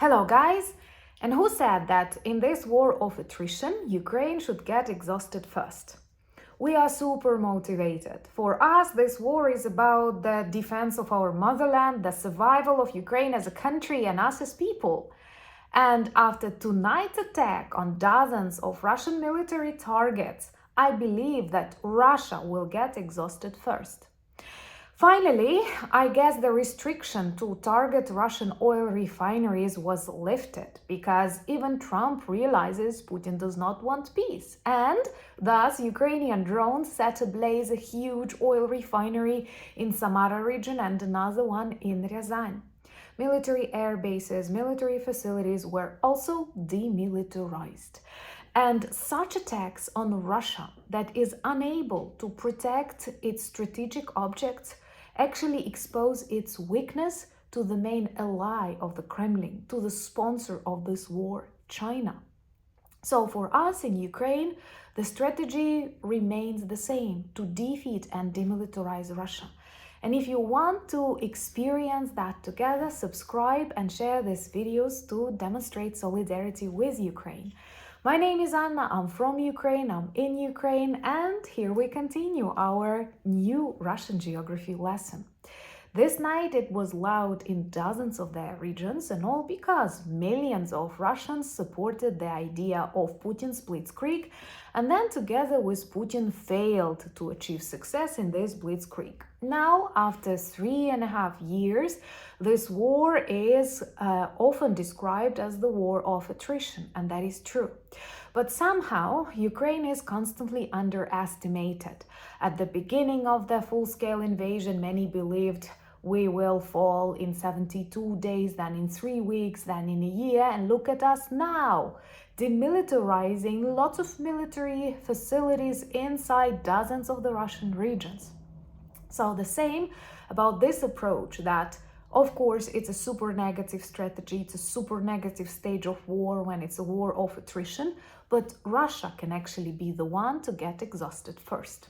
Hello guys! And who said that in this war of attrition, Ukraine should get exhausted first? We are super motivated. For us, this war is about the defense of our motherland, the survival of Ukraine as a country and us as people. And after tonight's attack on dozens of Russian military targets, I believe that Russia will get exhausted first. Finally, I guess the restriction to target Russian oil refineries was lifted because even Trump realizes Putin does not want peace. And thus, Ukrainian drones set ablaze a huge oil refinery in Samara region and another one in Ryazan. Military air bases, military facilities were also demilitarized. And such attacks on Russia that is unable to protect its strategic objects actually expose its weakness to the main ally of the Kremlin, to the sponsor of this war, China. So for us in Ukraine, the strategy remains the same, to defeat and demilitarize Russia. And if you want to experience that together, subscribe and share these videos to demonstrate solidarity with Ukraine. My name is Anna, I'm from Ukraine, I'm in Ukraine, and here we continue our new Russian geography lesson. This night it was loud in dozens of their regions, and all because millions of Russians supported the idea of Putin's blitzkrieg, and then together with Putin failed to achieve success in this blitzkrieg. Now, after 3.5 years, this war is often described as the war of attrition, and that is true. But somehow, Ukraine is constantly underestimated. At the beginning of the full-scale invasion, many believed we will fall in 72 days, then in 3 weeks, then in a year, and look at us now, demilitarizing lots of military facilities inside dozens of the Russian regions. So the same about this approach that, of course, it's a super negative strategy, it's a super negative stage of war when it's a war of attrition, but Russia can actually be the one to get exhausted first.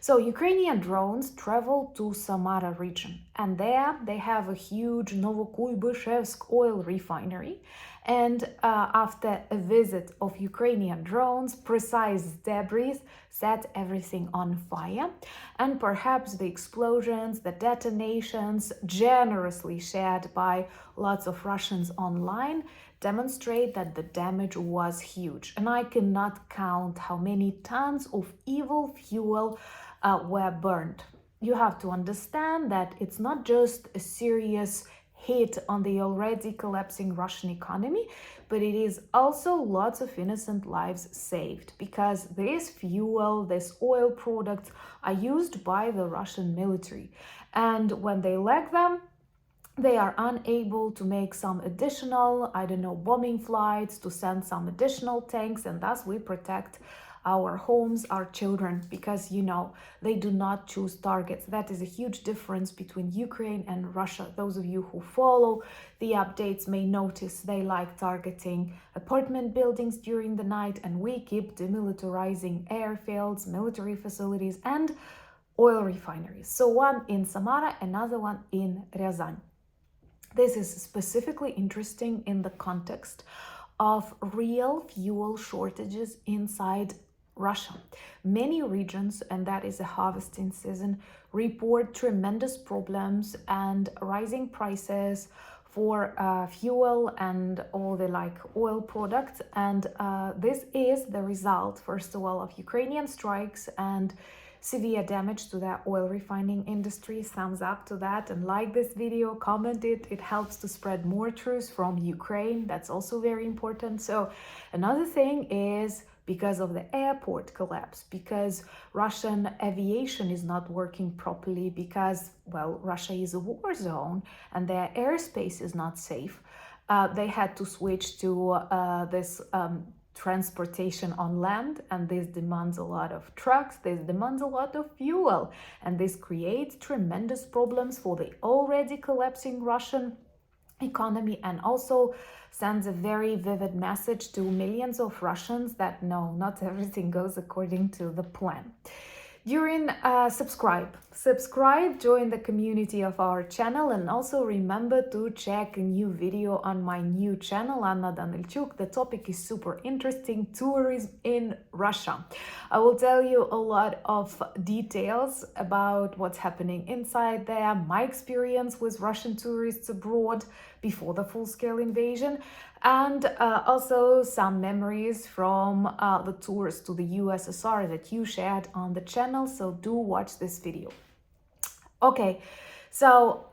So Ukrainian drones travel to Samara region, and there they have a huge Novokuybyshev oil refinery. And after a visit of Ukrainian drones, precise debris set everything on fire. And perhaps the explosions, the detonations, generously shared by lots of Russians online, demonstrate that the damage was huge. And I cannot count how many tons of evil fuel were burned. You have to understand that it's not just a serious hit on the already collapsing Russian economy, but it is also lots of innocent lives saved, because this fuel, this oil products are used by the Russian military. And when they lack them, they are unable to make some additional, bombing flights, to send some additional tanks, and thus we protect our homes, our children, because, they do not choose targets. That is a huge difference between Ukraine and Russia. Those of you who follow the updates may notice they like targeting apartment buildings during the night, and we keep demilitarizing airfields, military facilities, and oil refineries. So one in Samara, another one in Ryazan. This is specifically interesting in the context of real fuel shortages inside Russia. Many regions, and that is a harvesting season, report tremendous problems and rising prices for fuel and all the oil products. And this is the result, first of all, of Ukrainian strikes and severe damage to the oil refining industry. Thumbs up to that, and like this video, comment it. It helps to spread more truth from Ukraine. That's also very important. So another thing is because of the airport collapse, because Russian aviation is not working properly, because, Russia is a war zone and their airspace is not safe. They had to switch to this transportation on land, and this demands a lot of trucks, this demands a lot of fuel, and this creates tremendous problems for the already collapsing Russian economy, and also sends a very vivid message to millions of Russians that no, not everything goes according to the plan. Subscribe, join the community of our channel, and also remember to check a new video on my new channel, Anna Danilchuk. The topic is super interesting: tourism in Russia. I will tell you a lot of details about what's happening inside there, my experience with Russian tourists abroad before the full-scale invasion, and also some memories from the tours to the USSR that you shared on the channel, so do watch this video. Okay, so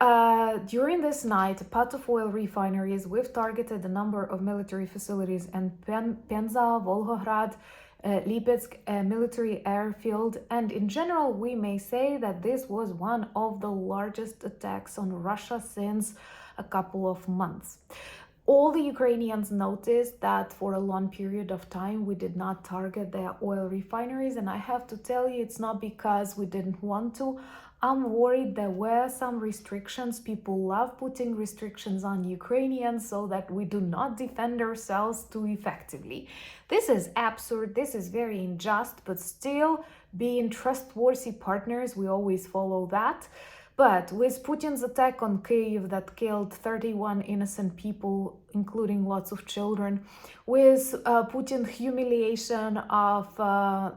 during this night, part of oil refineries, we've targeted a number of military facilities in Penza, Volgograd, Lipetsk military airfield, and in general we may say that this was one of the largest attacks on Russia since a couple of months. All the Ukrainians noticed that for a long period of time we did not target their oil refineries, and I have to tell you, it's not because we didn't want to. I'm worried there were some restrictions. People love putting restrictions on Ukrainians so that we do not defend ourselves too effectively. This is absurd, this is very unjust, but still, being trustworthy partners, we always follow that. But with Putin's attack on Kyiv that killed 31 innocent people, including lots of children, with Putin's humiliation of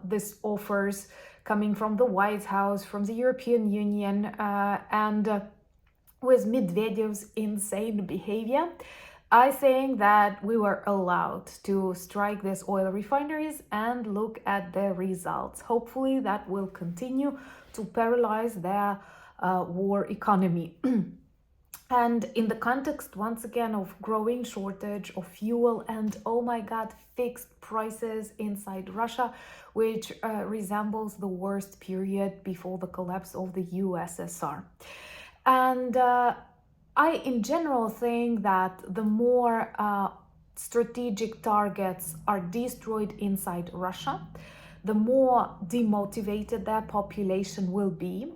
these offers coming from the White House, from the European Union, and with Medvedev's insane behavior, I think that we were allowed to strike these oil refineries and look at the results. Hopefully that will continue to paralyze their war economy. And in the context, once again, of growing shortage of fuel and, oh my God, fixed prices inside Russia, which resembles the worst period before the collapse of the USSR. And I, in general, think that the more strategic targets are destroyed inside Russia, the more demotivated their population will be.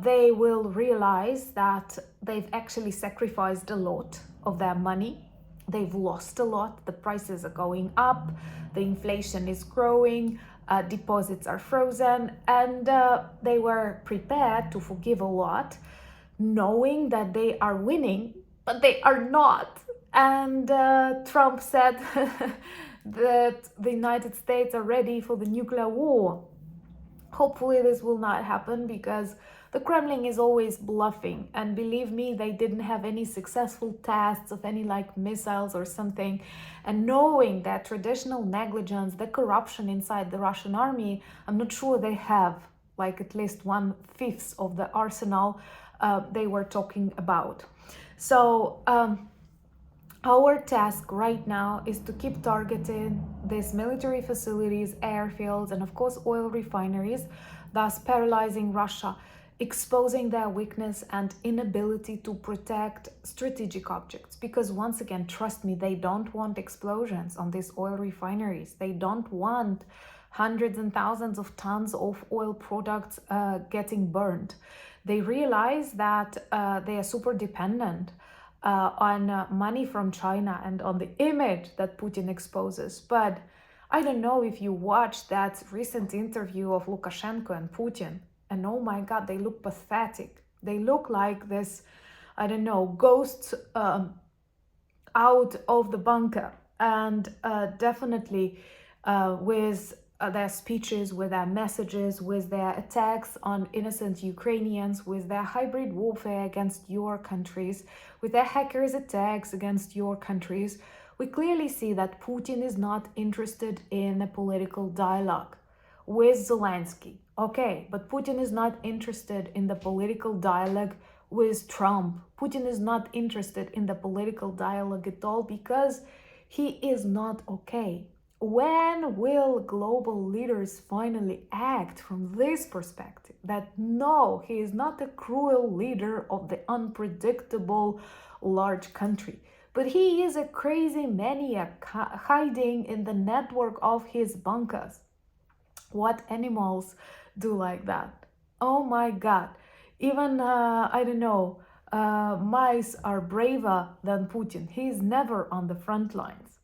They will realize that they've actually sacrificed a lot of their money. They've lost a lot. The prices are going up. The inflation is growing. Deposits are frozen. And they were prepared to forgive a lot, knowing that they are winning, but they are not. And Trump said that the United States are ready for the nuclear war. Hopefully this will not happen, because the Kremlin is always bluffing, and believe me, they didn't have any successful tests of any missiles or something. And knowing that traditional negligence, the corruption inside the Russian army, I'm not sure they have at least 1/5 of the arsenal they were talking about. So our task right now is to keep targeting these military facilities, airfields, and of course oil refineries, thus paralyzing Russia, exposing their weakness and inability to protect strategic objects. Because once again, trust me, they don't want explosions on these oil refineries. They don't want hundreds and thousands of tons of oil products getting burned. They realize that they are super dependent on money from China and on the image that Putin exposes. But I don't know if you watched that recent interview of Lukashenko and Putin, and oh my God, they look pathetic. They look like this, I don't know, ghosts out of the bunker. And definitely with their speeches, with their messages, with their attacks on innocent Ukrainians, with their hybrid warfare against your countries, with their hackers' attacks against your countries, we clearly see that Putin is not interested in a political dialogue with Zelensky. Okay, but Putin is not interested in the political dialogue with Trump. Putin is not interested in the political dialogue at all, because he is not okay. When will global leaders finally act from this perspective? That no, he is not a cruel leader of the unpredictable large country, but he is a crazy maniac hiding in the network of his bunkers. What animals do like that? Oh my God. Even, I don't know, mice are braver than Putin. He is never on the front lines.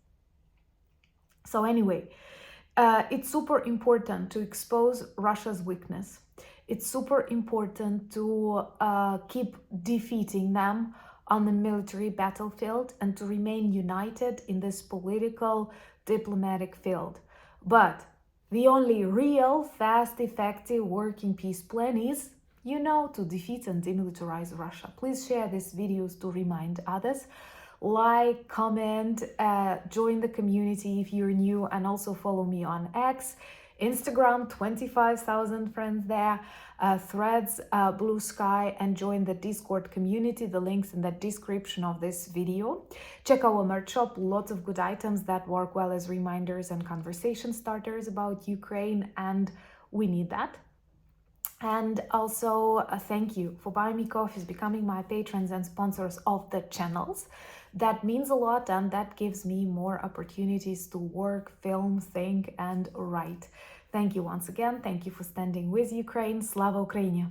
So anyway, It's super important to expose Russia's weakness. It's super important to keep defeating them on the military battlefield and to remain united in this political, diplomatic field. But the only real, fast, effective working peace plan is, to defeat and demilitarize Russia. Please share these videos to remind others. Like, comment, join the community if you're new, and also follow me on X, Instagram, 25,000 friends there, Threads, Blue Sky, and join the Discord community. The link's in the description of this video. Check our merch shop, lots of good items that work well as reminders and conversation starters about Ukraine, and we need that. And also thank you for buying me coffees, becoming my patrons and sponsors of the channels. That means a lot, and that gives me more opportunities to work, film, think, and write. Thank you once again. Thank you for standing with Ukraine. Slava Ukraini!